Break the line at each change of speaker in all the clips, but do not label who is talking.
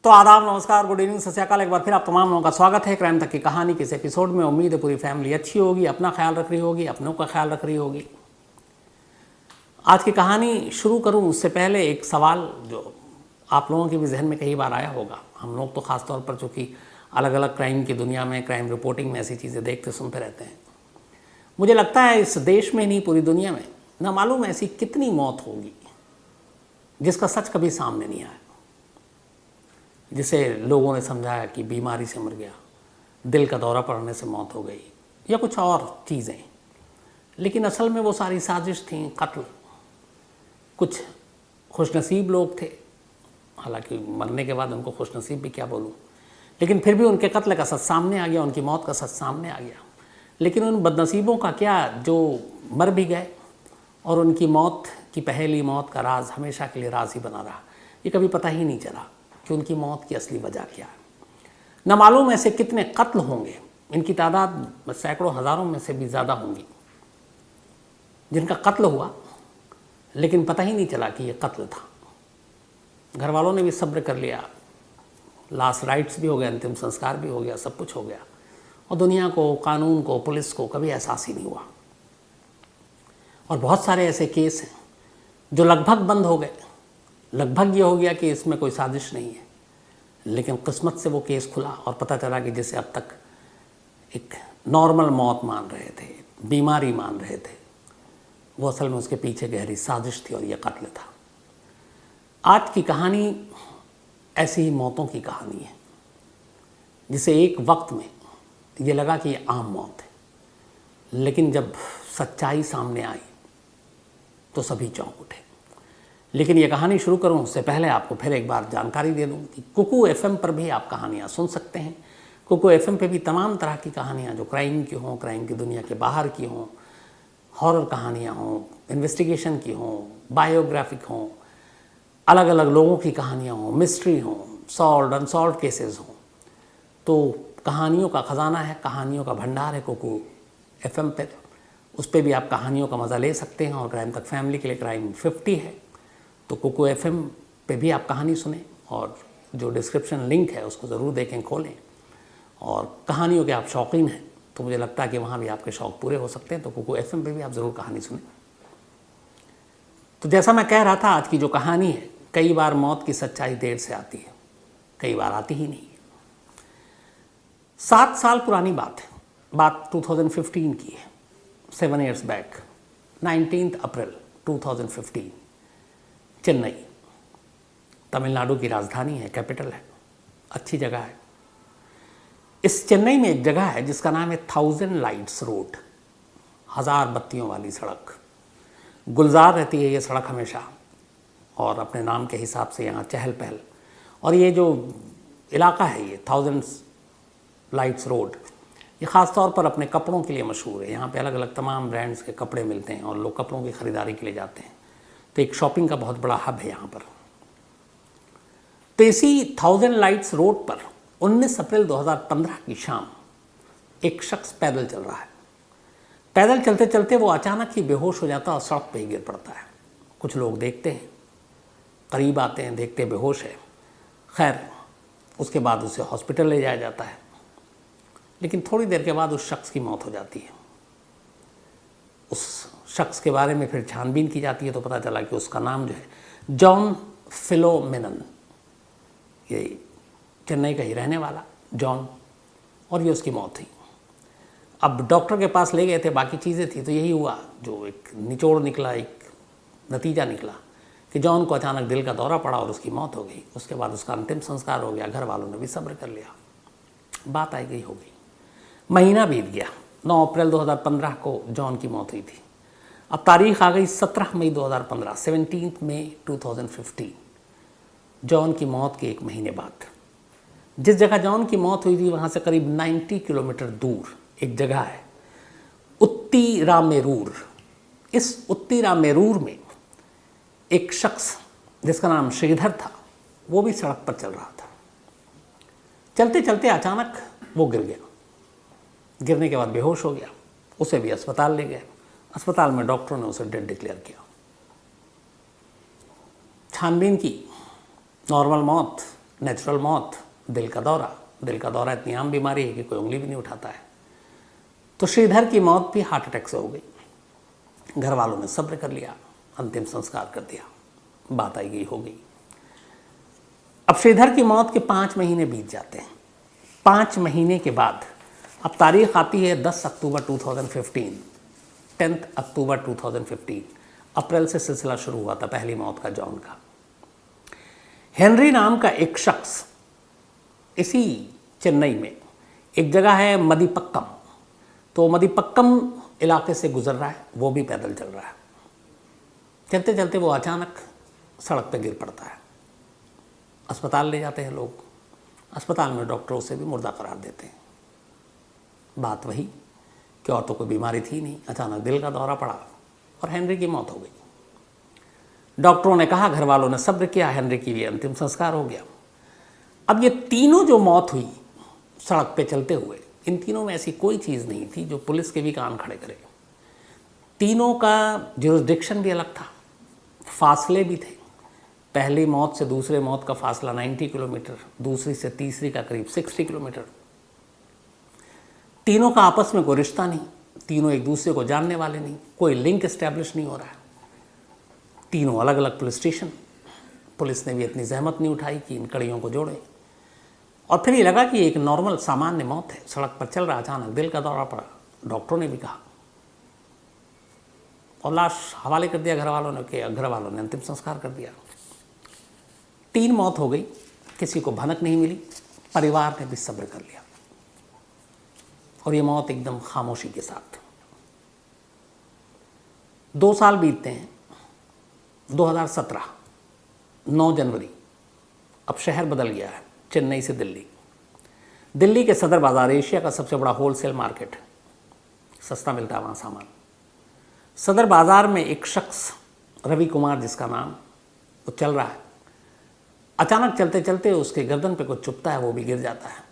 तो आदाब, नमस्कार, गुड इवनिंग, सत श्री अकाल। एक बार फिर आप तमाम लोगों का स्वागत है क्राइम तक की कहानी के इस एपिसोड में। उम्मीद है पूरी फैमिली अच्छी होगी, अपना ख्याल रख रही होगी, अपनों का ख्याल रख रही होगी। आज की कहानी शुरू करूं उससे पहले एक सवाल जो आप लोगों के भी जहन में कई बार आया होगा। हम लोग तो ख़ास तौर पर चूँकि अलग अलग क्राइम की दुनिया में, क्राइम रिपोर्टिंग में ऐसी चीज़ें देखते सुनते रहते हैं। मुझे लगता है इस देश में नहीं, पूरी दुनिया में ना मालूम ऐसी कितनी मौत होगी जिसका सच कभी सामने नहीं आया, जिसे लोगों ने समझाया कि बीमारी से मर गया, दिल का दौरा पड़ने से मौत हो गई या कुछ और चीज़ें, लेकिन असल में वो सारी साजिश थी, कत्ल। कुछ खुशनसीब लोग थे, हालांकि मरने के बाद उनको खुशनसीब भी क्या बोलूँ, लेकिन फिर भी उनके कत्ल का सच सामने आ गया, उनकी मौत का सच सामने आ गया। लेकिन उन बदनसीबों का क्या जो मर भी गए और उनकी मौत की पहली मौत का राज हमेशा के लिए राज ही बना रहा। ये कभी पता ही नहीं चला कि उनकी मौत की असली वजह क्या है। न मालूम ऐसे कितने कत्ल होंगे, इनकी तादाद सैकड़ों हज़ारों में से भी ज़्यादा होंगी, जिनका कत्ल हुआ लेकिन पता ही नहीं चला कि ये कत्ल था। घर वालों ने भी सब्र कर लिया, लास्ट राइट्स भी हो गए, अंतिम संस्कार भी हो गया, सब कुछ हो गया, और दुनिया को, कानून को, पुलिस को कभी एहसास ही नहीं हुआ। और बहुत सारे ऐसे केस हैं जो लगभग बंद हो गए। लगभग ये हो गया कि इसमें कोई साजिश नहीं है, लेकिन किस्मत से वो केस खुला और पता चला कि जिसे अब तक एक नॉर्मल मौत मान रहे थे, बीमारी मान रहे थे, वो असल में उसके पीछे गहरी साजिश थी और ये कत्ल था। आज की कहानी ऐसी ही मौतों की कहानी है, जिसे एक वक्त में ये लगा कि ये आम मौत है, लेकिन जब सच्चाई सामने आई तो सभी चौंक उठे। लेकिन ये कहानी शुरू करूं उससे पहले आपको फिर एक बार जानकारी दे दूं कि कुकू एफएम पर भी आप कहानियां सुन सकते हैं। कुकू एफएम पे भी तमाम तरह की कहानियां जो क्राइम की हों, क्राइम की दुनिया के बाहर की हों, हॉरर कहानियां हों, इन्वेस्टिगेशन की हों, बायोग्राफिक हों, अलग अलग लोगों की कहानियाँ हों, मिस्ट्री हों, सॉल्व्ड अनसॉल्व्ड केसेस हों, तो कहानियों का ख़जाना है, कहानियों का भंडार है कुकू एफएम पर। उस पर भी आप कहानियों का मज़ा ले सकते हैं। और क्राइम तक फैमिली के लिए क्राइम 50 है, तो कुकू एफएम पे भी आप कहानी सुनें, और जो डिस्क्रिप्शन लिंक है उसको ज़रूर देखें, खोलें। और कहानियों के आप शौकीन हैं तो मुझे लगता है कि वहाँ भी आपके शौक़ पूरे हो सकते हैं, तो कुकू एफएम पे भी आप ज़रूर कहानी सुनें। तो जैसा मैं कह रहा था, आज की जो कहानी है, कई बार मौत की सच्चाई देर से आती है, कई बार आती ही नहीं है। 7 साल पुरानी बात है, बात 2015 की है, 7 years बैक, 19 अप्रैल 2015, चेन्नई, तमिलनाडु की राजधानी है, कैपिटल है, अच्छी जगह है। इस चेन्नई में एक जगह है जिसका नाम है 1000 लाइट्स रोड, 1000 बत्तियों वाली सड़क। गुलजार रहती है ये सड़क हमेशा, और अपने नाम के हिसाब से यहाँ चहल पहल। और ये जो इलाका है, ये 1000 लाइट्स रोड, ये ख़ास तौर पर अपने कपड़ों के लिए मशहूर है। यहाँ पे अलग अलग तमाम ब्रांड्स के कपड़े मिलते हैं और लोग कपड़ों की ख़रीदारी के लिए जाते हैं, तो एक शॉपिंग का बहुत बड़ा हब है यहाँ पर। तो इसी 1000 लाइट्स रोड पर 19 अप्रैल 2015 की शाम एक शख्स पैदल चल रहा है। पैदल चलते चलते वो अचानक ही बेहोश हो जाता है और सड़क पे ही गिर पड़ता है। कुछ लोग देखते हैं, करीब आते हैं, देखते बेहोश है। खैर, उसके बाद उसे हॉस्पिटल ले जाया जाता है, लेकिन थोड़ी देर के बाद उस शख्स की मौत हो जाती है। उस शख्स के बारे में फिर छानबीन की जाती है तो पता चला कि उसका नाम जो है जॉन फिलोमेनन, ये चेन्नई का ही रहने वाला जॉन, और ये उसकी मौत थी। अब डॉक्टर के पास ले गए थे, बाकी चीज़ें थी, तो यही हुआ, जो एक निचोड़ निकला, एक नतीजा निकला कि जॉन को अचानक दिल का दौरा पड़ा और उसकी मौत हो गई। उसके बाद उसका अंतिम संस्कार हो गया, घर वालों ने भी सब्र कर लिया, बात आई गई हो गई। महीना बीत गया, 9 अप्रैल 2015 को जॉन की मौत हुई थी। अब तारीख आ गई 17 मई 2015, 17 मई 2015, जॉन की मौत के 1 महीने बाद। जिस जगह जॉन की मौत हुई थी वहाँ से करीब 90 किलोमीटर दूर एक जगह है, उत्तीरामेरूर। इस उत्तीरामेरूर में एक शख्स जिसका नाम श्रीधर था, वो भी सड़क पर चल रहा था। चलते चलते अचानक वो गिर गया। गिरने के बाद बेहोश हो गया, उसे भी अस्पताल ले गए। अस्पताल में डॉक्टरों ने उसे डेड डिक्लेयर किया। छानबीन की, नॉर्मल मौत, नेचुरल मौत, दिल का दौरा। दिल का दौरा इतनी आम बीमारी है कि कोई उंगली भी नहीं उठाता है। तो श्रीधर की मौत भी हार्ट अटैक से हो गई। घर वालों ने सब्र कर लिया, अंतिम संस्कार कर दिया, बात आई गई हो गई। अब श्रीधर की मौत के 5 महीने बीत जाते हैं। 5 महीने के बाद अब तारीख आती है 10 अक्टूबर 2015, 10 अक्टूबर 2015। अप्रैल से सिलसिला शुरू हुआ था पहली मौत का, जॉन का। हेनरी नाम का एक शख्स इसी चेन्नई में एक जगह है मदिपक्कम, तो मदिपक्कम इलाके से गुजर रहा है, वो भी पैदल चल रहा है। चलते चलते वो अचानक सड़क पर गिर पड़ता है। अस्पताल ले जाते हैं लोग, अस्पताल में डॉक्टर उसे भी मुर्दा करार देते हैं। बात वही कि और तो कोई बीमारी थी नहीं, अचानक दिल का दौरा पड़ा और हेनरी की मौत हो गई। डॉक्टरों ने कहा, घर वालों ने सब्र किया, हेनरी की भी अंतिम संस्कार हो गया। अब ये तीनों जो मौत हुई सड़क पे चलते हुए, इन तीनों में ऐसी कोई चीज़ नहीं थी जो पुलिस के भी कान खड़े करे। तीनों का जुरिसडिक्शन भी अलग था, फासले भी थे। पहली मौत से दूसरे मौत का फासला 90 किलोमीटर, दूसरी से तीसरी का करीब 60 किलोमीटर। तीनों का आपस में कोई रिश्ता नहीं, तीनों एक दूसरे को जानने वाले नहीं, कोई लिंक एस्टैब्लिश नहीं हो रहा है। तीनों अलग अलग पुलिस स्टेशन। पुलिस ने भी इतनी जहमत नहीं उठाई कि इन कड़ियों को जोड़े। और फिर ये लगा कि एक नॉर्मल सामान्य मौत है, सड़क पर चल रहा, अचानक दिल का दौरा पड़ा। डॉक्टरों ने भी कहा और लाश हवाले कर दिया घर वालों ने, कि घर वालों ने अंतिम संस्कार कर दिया। 3 मौत हो गई, किसी को भनक नहीं मिली, परिवार ने भी सब्र कर लिया। और ये मौत एकदम खामोशी के साथ। 2 साल बीतते हैं। 2017 9 जनवरी, अब शहर बदल गया है, चेन्नई से दिल्ली। दिल्ली के सदर बाज़ार एशिया का सबसे बड़ा होलसेल मार्केट, सस्ता मिलता है वहाँ सामान। सदर बाज़ार में एक शख्स, रवि कुमार जिसका नाम, वो चल रहा है। अचानक चलते चलते उसके गर्दन पे कुछ चुभता है, वो भी गिर जाता है।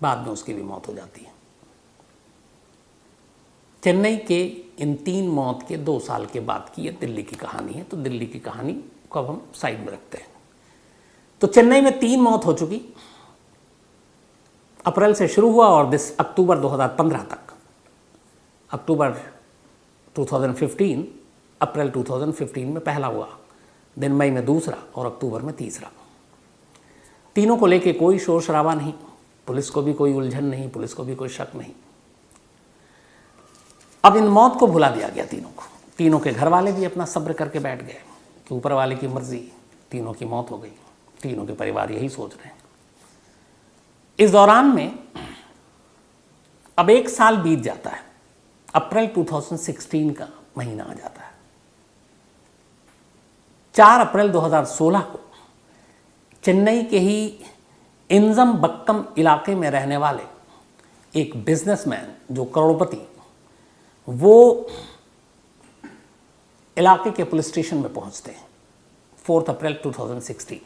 बाद में उसकी भी मौत हो जाती है। चेन्नई के इन 3 मौत के 2 साल के बाद की ये दिल्ली की कहानी है। तो दिल्ली की कहानी को अब हम साइड में रखते हैं। तो चेन्नई में 3 मौत हो चुकी। अप्रैल से शुरू हुआ और अक्टूबर 2015 तक, अक्टूबर 2015, अप्रैल 2015 में पहला हुआ दिन, मई में दूसरा और अक्टूबर में तीसरा। तीनों को लेके कोई शोर शराबा नहीं, पुलिस को भी कोई उलझन नहीं, पुलिस को भी कोई शक नहीं। अब इन मौत को भुला दिया गया तीनों को। तीनों के घर वाले भी अपना सब्र करके बैठ गए कि ऊपर वाले की मर्जी, तीनों की मौत हो गई। तीनों के परिवार यही सोच रहे हैं। इस दौरान में अब 1 साल बीत जाता है। अप्रैल 2016 का महीना आ जाता है। 4 अप्रैल 2016 को चेन्नई के ही इंजम बक्कम इलाके में रहने वाले एक बिजनेसमैन, जो करोड़पति, वो इलाके के पुलिस स्टेशन में पहुंचते हैं। 4 अप्रैल 2016।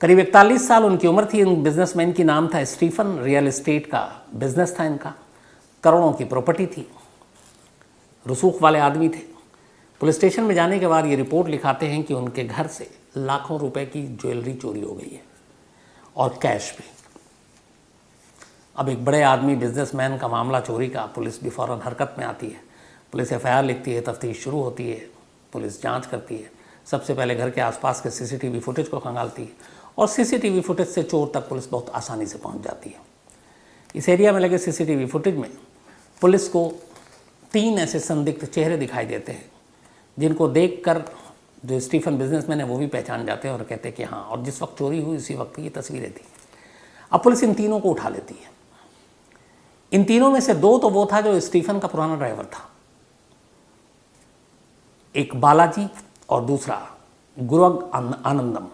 करीब 41 साल उनकी उम्र थी। इन बिजनेसमैन की नाम था स्टीफन। रियल एस्टेट का बिजनेस था इनका, करोड़ों की प्रॉपर्टी थी, रसूख वाले आदमी थे। पुलिस स्टेशन में जाने के बाद ये रिपोर्ट लिखाते हैं कि उनके घर से लाखों रुपए की ज्वेलरी चोरी हो गई है और कैश भी। अब एक बड़े आदमी, बिजनेसमैन का मामला चोरी का, पुलिस भी फ़ौरन हरकत में आती है। पुलिस एफआईआर लिखती है, तफ्तीश शुरू होती है, पुलिस जांच करती है। सबसे पहले घर के आसपास के सीसीटीवी फुटेज को खंगालती है और सीसीटीवी फुटेज से चोर तक पुलिस बहुत आसानी से पहुंच जाती है। इस एरिया में लगे सीसीटीवी फुटेज में पुलिस को 3 ऐसे संदिग्ध चेहरे दिखाई देते हैं जिनको देखकर जो स्टीफन बिजनेसमैन है वो भी पहचान जाते हैं और कहते हैं कि हाँ, और जिस वक्त चोरी हुई उसी वक्त की तस्वीरें थी। अब पुलिस इन तीनों को उठा लेती है। इन तीनों में से 2 तो वो था जो स्टीफन का पुराना ड्राइवर था, एक बालाजी और दूसरा गुरग आनंदम,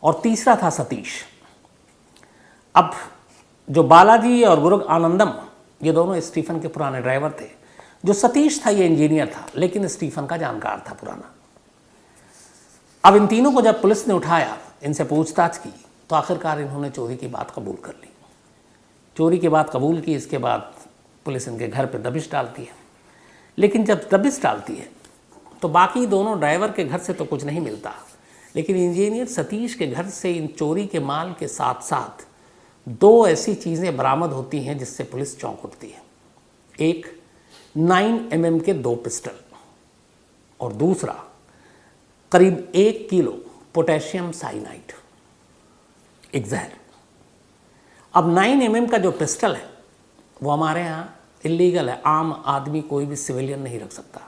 और तीसरा था सतीश। अब जो बालाजी और गुरग आनंदम, ये दोनों स्टीफन के पुराने ड्राइवर थे। जो सतीश था ये इंजीनियर था, लेकिन स्टीफन का जानकार था पुराना। अब इन तीनों को जब पुलिस ने उठाया, इनसे पूछताछ की, तो आखिरकार इन्होंने चोरी की बात कबूल कर ली। चोरी की बात कबूल की, इसके बाद पुलिस इनके घर पे दबिश डालती है। लेकिन जब दबिश डालती है तो बाकी दोनों ड्राइवर के घर से तो कुछ नहीं मिलता, लेकिन इंजीनियर सतीश के घर से इन चोरी के माल के साथ साथ दो ऐसी चीज़ें बरामद होती हैं जिससे पुलिस चौंक उठती है। एक 9mm के 2 पिस्टल और दूसरा करीब 1 किलो पोटेशियम साइनाइड, एक जहर। अब 9mm का जो पिस्टल है वो हमारे यहाँ इलीगल है, आम आदमी कोई भी सिविलियन नहीं रख सकता।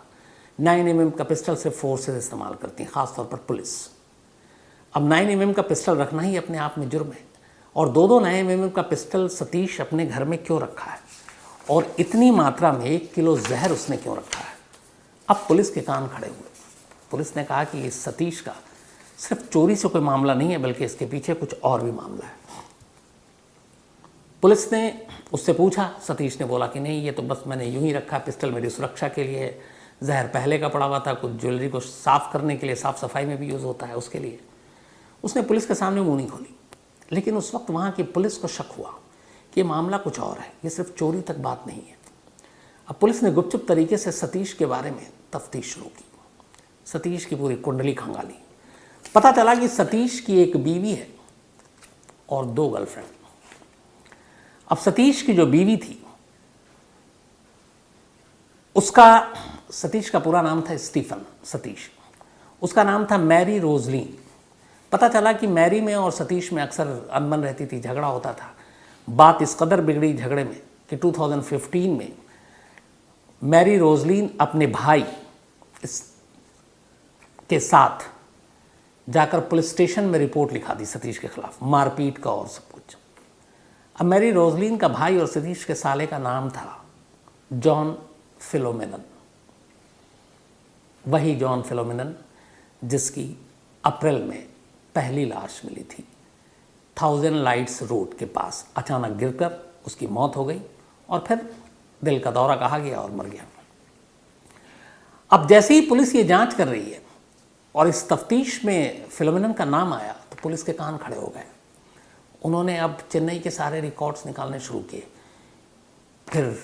9mm का पिस्टल सिर्फ फोर्सेस इस्तेमाल करती हैं, ख़ासतौर पर पुलिस। अब 9mm का पिस्टल रखना ही अपने आप में जुर्म है, और 9mm का पिस्टल सतीश अपने घर में क्यों रखा है और इतनी मात्रा में 1 किलो जहर उसने क्यों रखा है। अब पुलिस के कान खड़े हुए। पुलिस ने कहा कि इस सतीश का सिर्फ चोरी से कोई मामला नहीं है, बल्कि इसके पीछे कुछ और भी मामला है। पुलिस ने उससे पूछा, सतीश ने बोला कि नहीं, ये तो बस मैंने यूं ही रखा, पिस्टल मेरी सुरक्षा के लिए है, जहर पहले का पड़ा हुआ था, कुछ ज्वेलरी को साफ़ करने के लिए, साफ़ सफाई में भी यूज़ होता है, उसके लिए। उसने पुलिस के सामने मुँह नहीं खोली। लेकिन उस वक्त वहाँ की पुलिस को शक हुआ कि मामला कुछ और है, ये सिर्फ चोरी तक बात नहीं है। अब पुलिस ने गुपचुप तरीके से सतीश के बारे में तफ्तीश शुरू की, सतीश की पूरी कुंडली खंगाली। पता चला कि सतीश की एक बीवी है और 2 गर्लफ्रेंड। अब सतीश की जो बीवी थी सतीश का पूरा नाम था स्टीफन सतीश, उसका नाम था मैरी रोजलीन। पता चला कि मैरी में और सतीश में अक्सर अनबन रहती थी, झगड़ा होता था। बात इस कदर बिगड़ी झगड़े में कि 2015 में मैरी रोजलीन अपने भाई के साथ जाकर पुलिस स्टेशन में रिपोर्ट लिखा दी सतीश के खिलाफ, मारपीट का और सब कुछ। अब मैरी रोजलीन का भाई और सतीश के साले का नाम था जॉन फिलोमेनन, वही जॉन फिलोमेनन जिसकी अप्रैल में पहली लाश मिली थी 1000 लाइट्स रोड के पास। अचानक गिरकर उसकी मौत हो गई और फिर दिल का दौरा कहा गया और मर गया। अब जैसे ही पुलिस ये जांच कर रही है और इस तफ्तीश में फिलोमेनन का नाम आया तो पुलिस के कान खड़े हो गए। उन्होंने अब चेन्नई के सारे रिकॉर्ड्स निकालने शुरू किए। फिर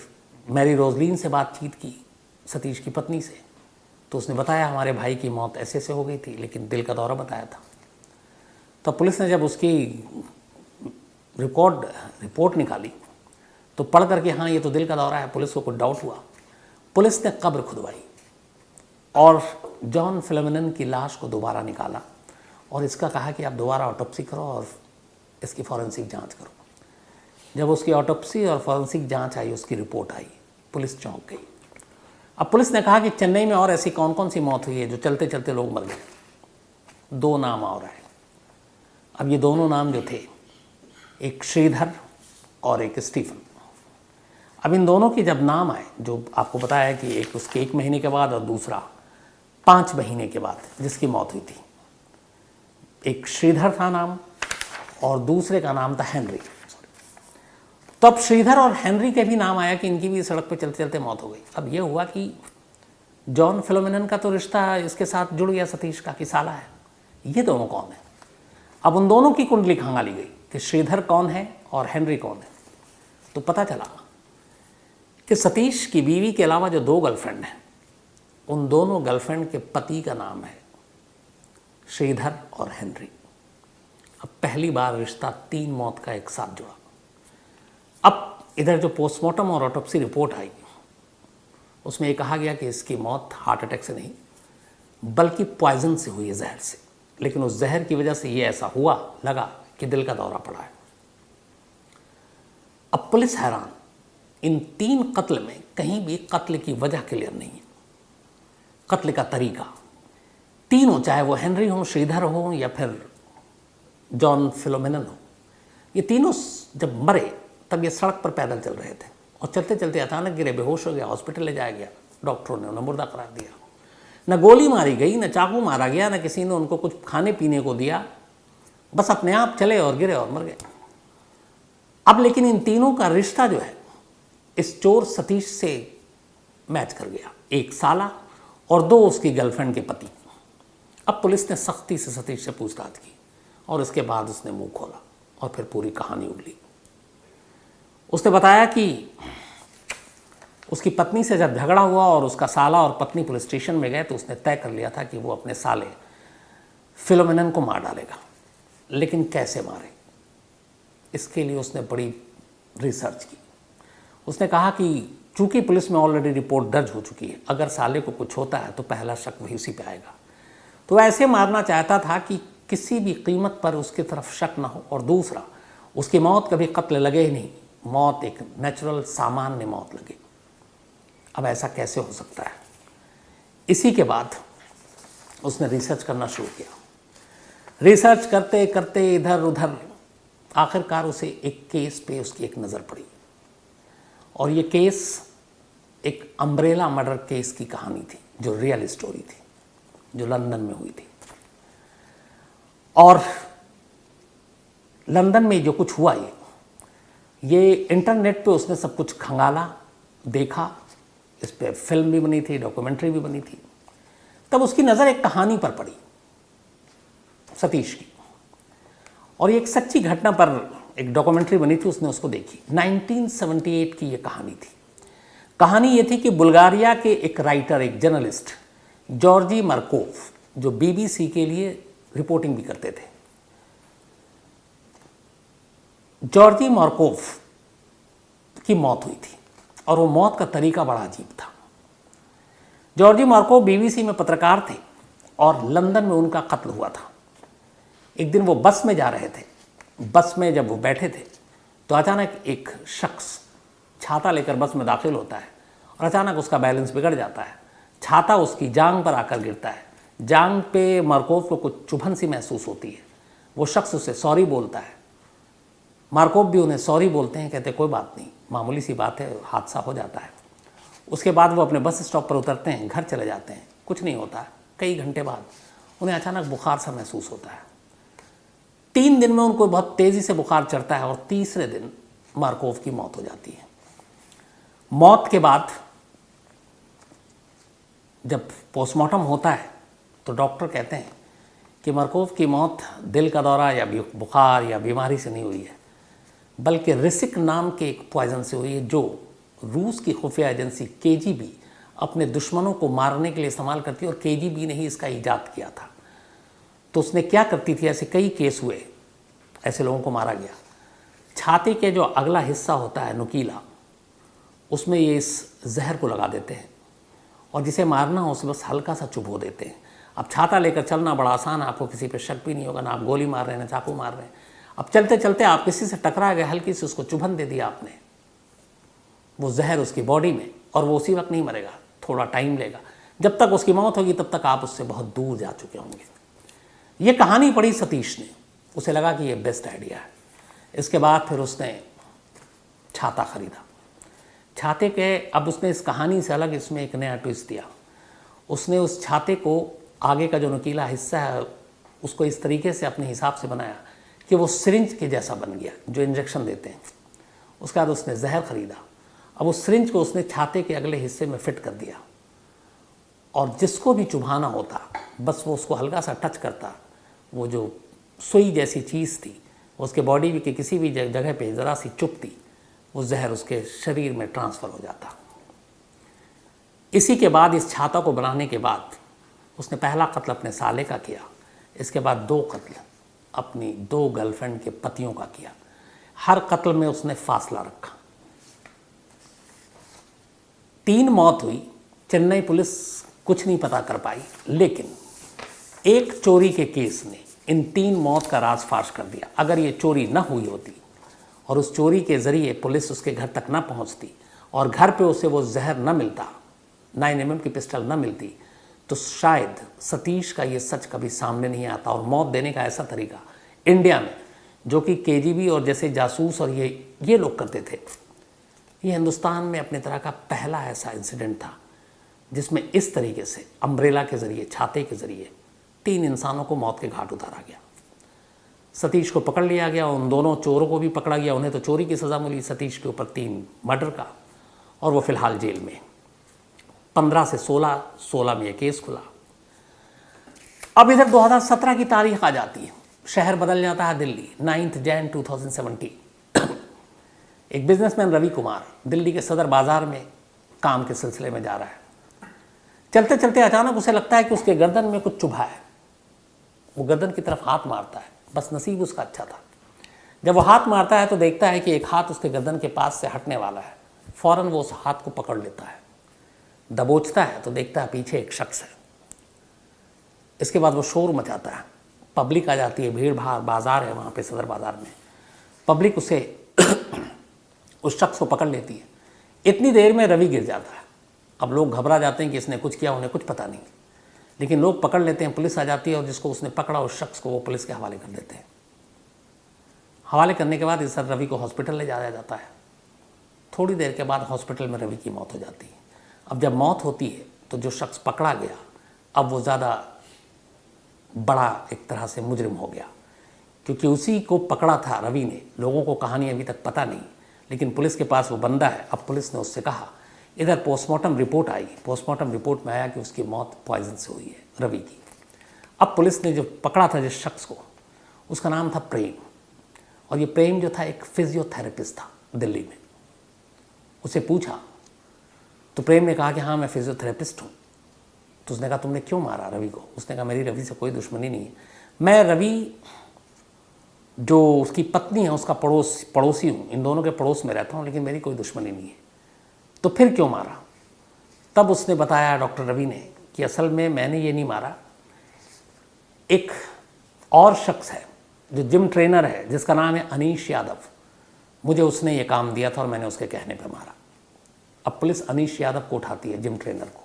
मैरी रोजलीन से बातचीत की, सतीश की पत्नी से, तो उसने बताया हमारे भाई की मौत ऐसे से हो गई थी, लेकिन दिल का दौरा बताया था। तो पुलिस ने जब उसकी रिपोर्ट निकाली तो पढ़ करके हाँ ये तो दिल का दौरा है, पुलिस को कुछ डाउट हुआ। पुलिस ने कब्र खुदवाई और जॉन फिलोमेनन की लाश को दोबारा निकाला और इसका कहा कि आप दोबारा ऑटोप्सी करो और इसकी फॉरेंसिक जांच करो। जब उसकी ऑटोप्सी और फॉरेंसिक जांच आई, उसकी रिपोर्ट आई, पुलिस चौंक गई। अब पुलिस ने कहा कि चेन्नई में और ऐसी कौन कौन सी मौत हुई है जो चलते चलते लोग मर गए। 2 नाम और आए। अब ये दोनों नाम जो थे, एक श्रीधर और एक स्टीफन। अब इन दोनों के जब नाम आए, जो आपको बताया कि एक उसके 1 महीने के बाद और दूसरा 5 महीने के बाद जिसकी मौत हुई थी, एक श्रीधर था नाम और दूसरे का नाम था हेनरी। तो अब श्रीधर और हेनरी के भी नाम आया कि इनकी भी सड़क पर चलते चलते मौत हो गई। अब ये हुआ कि जॉन फिलोमेनन का तो रिश्ता इसके साथ जुड़ गया सतीश का कि साला है, ये दोनों कौन है। अब उन दोनों की कुंडली खंगाली गई कि श्रीधर कौन है और हेनरी कौन है। तो पता चला कि सतीश की बीवी के अलावा जो 2 गर्लफ्रेंड हैं, उन दोनों गर्लफ्रेंड के पति का नाम है श्रीधर और हेनरी। अब पहली बार रिश्ता 3 मौत का एक साथ जुड़ा। अब इधर जो पोस्टमार्टम और ऑटोप्सी रिपोर्ट आई, उसमें ये कहा गया कि इसकी मौत हार्ट अटैक से नहीं बल्कि पॉइजन से हुई है, जहर से। लेकिन उस जहर की वजह से ये ऐसा हुआ लगा कि दिल का दौरा पड़ा है। अब पुलिस हैरान, इन 3 कत्ल में कहीं भी कत्ल की वजह क्लियर नहीं है, कत्ल का तरीका। तीनों, चाहे वो हेनरी हो, श्रीधर हो या फिर जॉन फिलोमेनन हो, ये तीनों जब मरे तब ये सड़क पर पैदल चल रहे थे और चलते चलते अचानक गिरे, बेहोश हो गया, हॉस्पिटल ले जाया गया। डॉक्टरों ने उन्हें मुर्दा करार दिया। न गोली मारी गई, न चाकू मारा गया, न किसी ने उनको कुछ खाने पीने को दिया, बस अपने आप चले और गिरे और मर गए। अब लेकिन इन तीनों का रिश्ता जो है इस चोर सतीश से मैच कर गया, 1 साला और 2 उसकी गर्लफ्रेंड के पति। अब पुलिस ने सख्ती से सतीश से पूछताछ की और इसके बाद उसने मुंह खोला और फिर पूरी कहानी उगली। उसने बताया कि उसकी पत्नी से जब झगड़ा हुआ और उसका साला और पत्नी पुलिस स्टेशन में गए तो उसने तय कर लिया था कि वो अपने साले फिलोमेनन को मार डालेगा। लेकिन कैसे मारे, इसके लिए उसने बड़ी रिसर्च की। उसने कहा कि चूंकि पुलिस में ऑलरेडी रिपोर्ट दर्ज हो चुकी है, अगर साले को कुछ होता है तो पहला शक वही उसी पे आएगा। तो ऐसे मारना चाहता था कि किसी भी कीमत पर उसकी तरफ शक ना हो, और दूसरा उसकी मौत कभी कत्ल लगे ही नहीं, मौत एक नेचुरल सामान्य मौत लगे। अब ऐसा कैसे हो सकता है? इसी के बाद उसने रिसर्च करना शुरू किया। रिसर्च करते करते इधर उधर आखिरकार उसे एक केस पे उसकी एक नज़र पड़ी, और ये केस एक अम्ब्रेला मर्डर केस की कहानी थी, जो रियल स्टोरी थी, जो लंदन में हुई थी। और लंदन में जो कुछ हुआ, ये इंटरनेट पे उसने सब कुछ खंगाला, देखा, इस पे फिल्म भी बनी थी, डॉक्यूमेंट्री भी बनी थी। तब उसकी नज़र एक कहानी पर पड़ी, सतीश की, और ये एक सच्ची घटना पर एक डॉक्यूमेंट्री बनी थी, उसने उसको देखी। 1978 की ये कहानी थी। कहानी ये थी कि बुल्गारिया के एक राइटर, एक जर्नलिस्ट जॉर्जी मार्कोव, जो बीबीसी के लिए रिपोर्टिंग भी करते थे, जॉर्जी मार्कोव की मौत हुई थी, और वो मौत का तरीका बड़ा अजीब था। जॉर्जी मार्कोव बीबीसी में पत्रकार थे, और लंदन में उनका कत्ल हुआ था। एक दिन वो बस में जा रहे थे, बस में जब वो बैठे थे तो अचानक एक शख्स छाता लेकर बस में दाखिल होता है, और अचानक उसका बैलेंस बिगड़ जाता है, छाता उसकी जांग पर आकर गिरता है। जांग पे मार्कोव को कुछ चुभन सी महसूस होती है। वो शख्स उसे सॉरी बोलता है, मार्कोव भी उन्हें सॉरी बोलते हैं, कहते कोई बात नहीं, मामूली सी बात है, हादसा हो जाता है। उसके बाद वो अपने बस स्टॉप पर उतरते हैं, घर चले जाते हैं, कुछ नहीं होता। कई घंटे बाद उन्हें अचानक बुखार सा महसूस होता है। 3 दिन में उनको बहुत तेज़ी से बुखार चढ़ता है, और तीसरे दिन मार्कोव की मौत हो जाती है। मौत के बाद जब पोस्टमार्टम होता है तो डॉक्टर कहते हैं कि मार्कोव की मौत दिल का दौरा या बुखार या बीमारी से नहीं हुई है, बल्कि रिसिक नाम के एक पॉइजन से हुई है, जो रूस की खुफिया एजेंसी केजीबी अपने दुश्मनों को मारने के लिए इस्तेमाल करती है, और केजीबी ने ही इसका ईजाद किया था। तो उसने क्या करती थी, ऐसे कई केस हुए, ऐसे लोगों को मारा गया। छाती के जो अगला हिस्सा होता है नुकीला, उसमें ये इस जहर को लगा देते हैं, और जिसे मारना हो उसे बस हल्का सा चुभो देते हैं। अब छाता लेकर चलना बड़ा आसान है, आपको किसी पे शक भी नहीं होगा, ना आप गोली मार रहे हैं ना चाकू मार रहे हैं। अब चलते चलते आप किसी से टकरा गए, हल्की से उसको चुभन दे दिया आपने, वो जहर उसकी बॉडी में, और वो उसी वक्त नहीं मरेगा, थोड़ा टाइम लेगा। जब तक उसकी मौत होगी तब तक आप उससे बहुत दूर जा चुके होंगे। ये कहानी पढ़ी सतीश ने, उसे लगा कि ये बेस्ट आइडिया है। इसके बाद फिर उसने छाता खरीदा। छाते के अब उसने इस कहानी से अलग इसमें एक नया ट्विस्ट दिया। उसने उस छाते को आगे का जो नुकीला हिस्सा है उसको इस तरीके से अपने हिसाब से बनाया कि वो सिरिंज के जैसा बन गया, जो इंजेक्शन देते हैं। उसके बाद उसने जहर खरीदा। अब उस सिरिंज को उसने छाते के अगले हिस्से में फिट कर दिया, और जिसको भी चुभाना होता बस वो उसको हल्का सा टच करता, वो जो सुई जैसी चीज़ थी उसके बॉडी के किसी भी जगह पे ज़रा सी चुभती, वो जहर उसके शरीर में ट्रांसफ़र हो जाता। इसी के बाद इस छाता को बनाने के बाद उसने पहला कत्ल अपने साले का किया। इसके बाद 2 कत्ल अपनी 2 गर्लफ्रेंड के पतियों का किया। हर कत्ल में उसने फासला रखा। 3 मौत हुई। चेन्नई पुलिस कुछ नहीं पता कर पाई, लेकिन एक चोरी के केस ने इन 3 मौत का राज फाश कर दिया। अगर ये चोरी न हुई होती और उस चोरी के ज़रिए पुलिस उसके घर तक न पहुंचती और घर पे उसे वो जहर न मिलता, 9mm की पिस्टल न मिलती, तो शायद सतीश का ये सच कभी सामने नहीं आता। और मौत देने का ऐसा तरीका इंडिया में, जो कि केजीबी और जैसे जासूस और ये लोग करते थे, ये हिंदुस्तान में अपने तरह का पहला ऐसा इंसिडेंट था जिसमें इस तरीके से अम्ब्रेला के ज़रिए, छाते के ज़रिए 3 इंसानों को मौत के घाट उतारा गया। सतीश को पकड़ लिया गया, उन दोनों चोरों को भी पकड़ा गया। उन्हें तो चोरी की सज़ा मिली, सतीश के ऊपर 3 मर्डर का, और वो फ़िलहाल जेल में। 15 से 16 में ये केस खुला। अब इधर 2017 की तारीख आ जाती है, शहर बदल जाता है दिल्ली। 9 जनवरी 2017 एक बिजनेसमैन रवि कुमार दिल्ली के सदर बाज़ार में काम के सिलसिले में जा रहा है। चलते चलते अचानक उसे लगता है कि उसके गर्दन में कुछ चुभा है। वो गर्दन की तरफ हाथ मारता है, बस नसीब उसका अच्छा था। जब वो हाथ मारता है तो देखता है कि एक हाथ उसके गर्दन के पास से हटने वाला है, फ़ौरन वो उस हाथ को पकड़ लेता है, दबोचता है तो देखता है पीछे एक शख्स है। इसके बाद वो शोर मचाता है, पब्लिक आ जाती है, भीड़ भाड़, बाज़ार है वहाँ पे, सदर बाज़ार में पब्लिक उसे उस शख्स को पकड़ लेती है। इतनी देर में रवि गिर जाता है। अब लोग घबरा जाते हैं कि इसने कुछ किया, उन्हें कुछ पता नहीं, लेकिन लोग पकड़ लेते हैं, पुलिस आ जाती है और जिसको उसने पकड़ा उस शख्स को वो पुलिस के हवाले कर देते हैं। हवाले करने के बाद इस रवि को हॉस्पिटल ले जाया जाता है। थोड़ी देर के बाद हॉस्पिटल में रवि की मौत हो जाती है। अब जब मौत होती है तो जो शख्स पकड़ा गया अब वो ज़्यादा बड़ा एक तरह से मुजरिम हो गया, क्योंकि उसी को पकड़ा था रवि ने। लोगों को कहानी अभी तक पता नहीं, लेकिन पुलिस के पास वो बंदा है। अब पुलिस ने उससे कहा, इधर पोस्टमार्टम रिपोर्ट आई, पोस्टमार्टम रिपोर्ट में आया कि उसकी मौत पॉइजन से हुई है, रवि की। अब पुलिस ने जो पकड़ा था जिस शख्स को, उसका नाम था प्रेम, और ये प्रेम जो था एक फिजियोथेरेपिस्ट था दिल्ली में। उसे पूछा तो प्रेम ने कहा कि हाँ मैं फिजियोथेरेपिस्ट हूँ। तो उसने कहा तुमने क्यों मारा रवि को? उसने कहा मेरी रवि से कोई दुश्मनी नहीं है, मैं रवि जो उसकी पत्नी है उसका पड़ोसी हूँ, इन दोनों के पड़ोस में रहता हूँ, लेकिन मेरी कोई दुश्मनी नहीं है। तो फिर क्यों मारा? तब उसने बताया डॉक्टर रवि ने कि असल में मैंने ये नहीं मारा, एक और शख्स है जो जिम ट्रेनर है जिसका नाम है अनीश यादव, मुझे उसने ये काम दिया था और मैंने उसके कहने पर मारा। अब पुलिस अनीश यादव को उठाती है, जिम ट्रेनर को,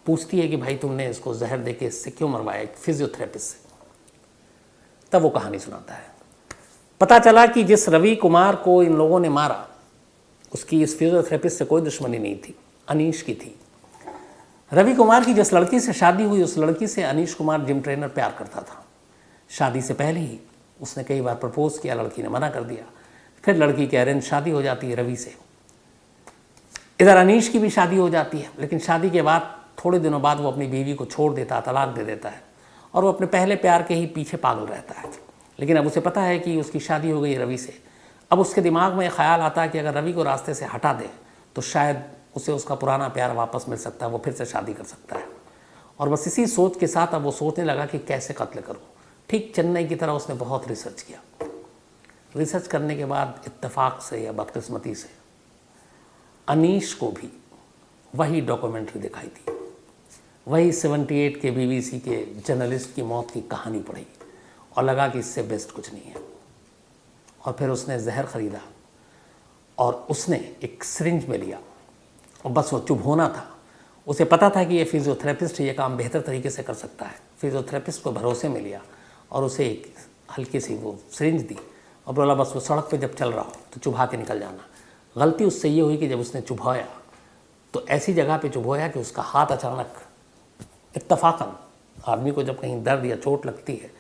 पूछती है कि भाई तुमने इसको जहर देके इससे क्यों मरवाया, एक फिजियोथेरेपिस्ट से। तब वो कहानी सुनाता है। पता चला कि जिस रवि कुमार को इन लोगों ने मारा उसकी इस फिजियोथेरेपिस्ट से कोई दुश्मनी नहीं थी, अनीश की थी। रवि कुमार की जिस लड़की से शादी हुई उस लड़की से अनीश कुमार जिम ट्रेनर प्यार करता था। शादी से पहले ही उसने कई बार प्रपोज किया, लड़की ने मना कर दिया। फिर लड़की की अरेंज शादी हो जाती है रवि से। इधर अनीश की भी शादी हो जाती है, लेकिन शादी के बाद थोड़े दिनों बाद वो अपनी बीवी को छोड़ देता, तलाक दे देता है और वो अपने पहले प्यार के ही पीछे पागल रहता है। लेकिन अब उसे पता है कि उसकी शादी हो गई रवि से। अब उसके दिमाग में ख्याल आता है कि अगर रवि को रास्ते से हटा दे तो शायद उसे उसका पुराना प्यार वापस मिल सकता है, वो फिर से शादी कर सकता है। और बस इसी सोच के साथ अब वो सोचने लगा कि कैसे कत्ल करूँ। ठीक चेन्नई की तरह उसने बहुत रिसर्च किया। रिसर्च करने के बाद इत्तेफाक से या बदकिस्मती से अनीश को भी वही डॉक्यूमेंट्री दिखाई दी, वही 78 के BBC के जर्नलिस्ट की मौत की कहानी पढ़ी और लगा कि इससे बेस्ट कुछ नहीं है। और फिर उसने जहर ख़रीदा और उसने एक सिरिंज में लिया और बस वो चुभोना था। उसे पता था कि ये फिजियोथेरेपिस्ट ये काम बेहतर तरीके से कर सकता है। फिजियोथेरेपिस्ट को भरोसे में लिया और उसे एक हल्की सी वो सिरिंज दी और बोला बस वो सड़क पे जब चल रहा हो तो चुभा के निकल जाना। गलती उससे ये हुई कि जब उसने चुभाया तो ऐसी जगह पे चुभाया कि उसका हाथ अचानक, इत्तफाकन आदमी को जब कहीं दर्द या चोट लगती है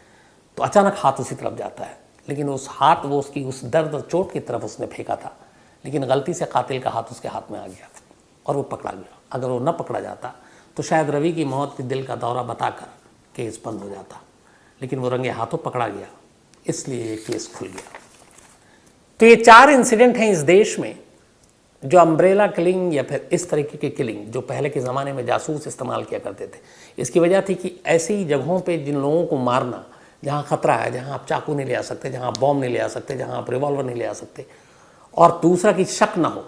तो अचानक हाथ उसी तरफ जाता है, लेकिन उस हाथ वो उसकी उस दर्द और चोट की तरफ उसने फेंका था, लेकिन गलती से कातिल का हाथ उसके हाथ में आ गया और वो पकड़ा गया। अगर वो न पकड़ा जाता तो शायद रवि की मौत की दिल का दौरा बताकर केस बंद हो जाता, लेकिन वो रंगे हाथों पकड़ा गया, इसलिए ये केस खुल गया। तो ये 4 इंसिडेंट हैं इस देश में जो अम्ब्रेला किलिंग या फिर इस तरीके की किलिंग जो पहले के ज़माने में जासूस इस्तेमाल किया करते थे। इसकी वजह थी कि ऐसी जगहों पे जिन लोगों को मारना जहाँ ख़तरा है, जहाँ आप चाकू नहीं ले आ सकते, जहाँ आप बॉम्ब नहीं ले आ सकते, जहाँ आप रिवॉल्वर नहीं ले आ सकते, और दूसरा कि शक ना हो,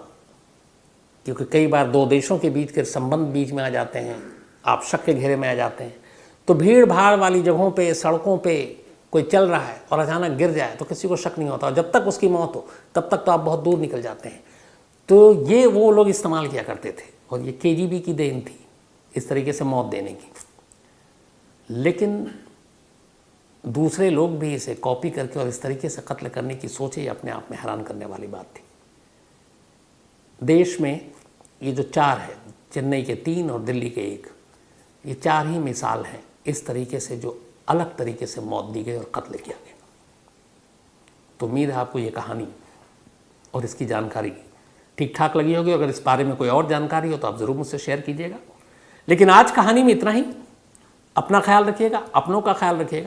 क्योंकि कई बार 2 देशों के बीच के संबंध बीच में आ जाते हैं, आप शक के घेरे में आ जाते हैं। तो भीड़ भाड़ वाली जगहों पे, सड़कों पे कोई चल रहा है और अचानक गिर जाए तो किसी को शक नहीं होता, जब तक उसकी मौत हो तब तक तो आप बहुत दूर निकल जाते हैं। तो ये वो लोग इस्तेमाल किया करते थे और ये KGB की देन थी इस तरीके से मौत देने की। लेकिन दूसरे लोग भी इसे कॉपी करके और इस तरीके से कत्ल करने की सोचे, ये अपने आप में हैरान करने वाली बात थी। देश में ये जो 4 है, चेन्नई के 3 और दिल्ली के 1, ये 4 ही मिसाल हैं इस तरीके से जो अलग तरीके से मौत दी गई और कत्ल किया गया। तो उम्मीद है आपको ये कहानी और इसकी जानकारी ठीक ठाक लगी होगी। अगर इस बारे में कोई और जानकारी हो तो आप ज़रूर मुझसे शेयर कीजिएगा। लेकिन आज कहानी में इतना ही। अपना ख्याल रखिएगा, अपनों का ख्याल रखिएगा।